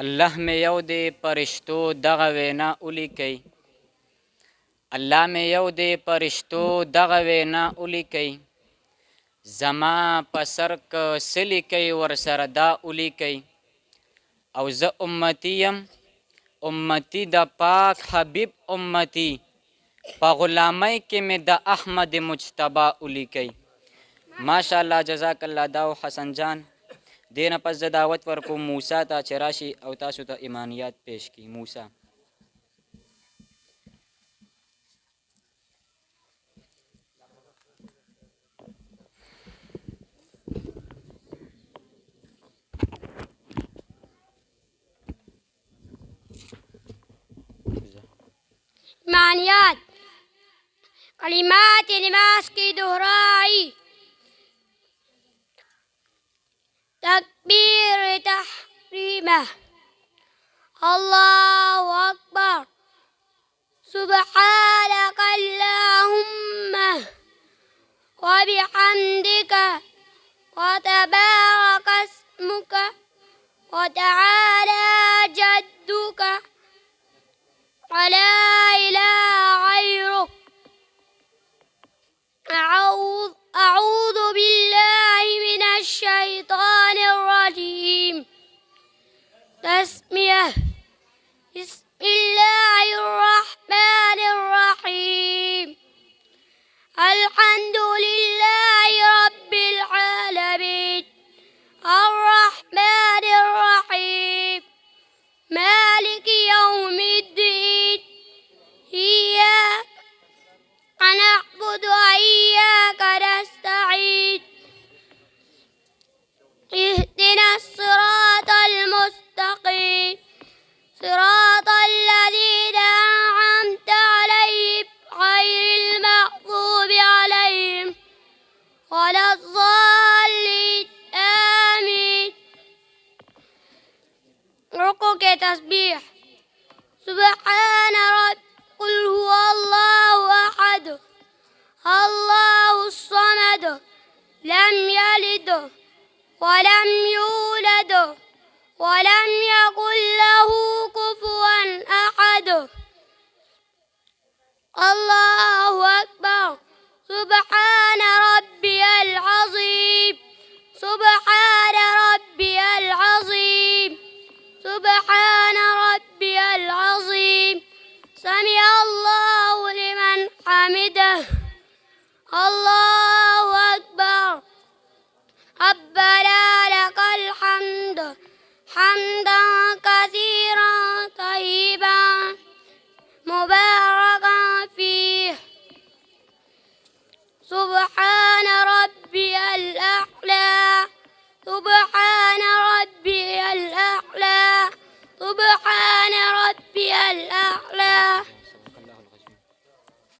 الله مې یو دی پرشتو دغه وینا ولیکئ. الله مې یو دی پرشتو دغه وینا ولیکئ. زما په سر که څه لیکئ ورسره دا ولیکئ. او زه امتي یم، امتي د پاک حبیب امتي، په غلامۍ کې مې د احمد مجتبی ولیکئ. ماشاءالله جزاک الله. دا حسن جان دې نه پس زه دعوت ورکوم موسی ته چې راشي او تاسو ته ایمانیات پیش کړي. موسی ایمانیات کلمات نماز کی دہرائی، تکبیر تحریمہ، اللہ اکبر، سبحانک اللہم وبحمدک وتبارک اسمک وتعالی جدک ولا إله غيرك. أعوذ بالله من الشيطان الرجيم. تسمية. بسم الله الرحمن الرحيم. الحمد لله رب العالمين الرحمن الرحيم مالك يوم الدين إياك نعبد وإياك نستعين اهدنا الصراط المستقيم صراط الذين أنعمت عليهم غير المغضوب عليهم ولا الضالين آمين. ركوع کے تسبیح. سبحان رب قل هو الله أحد الله الصمد لم يلد ولم يولد ولم يكن له كفوا أحد. الله أكبر. سبحان ربي العظيم سبحان ربي العظيم سبحان ربي العظيم. سمع الله لمن حمده. الله أكبر. ربنا لك الحمد حمدا كثيرا طيبا مباركا فيه. سبحان ربي الأعلى سبحان ربي الأعلى سبحان ربي الأعلى.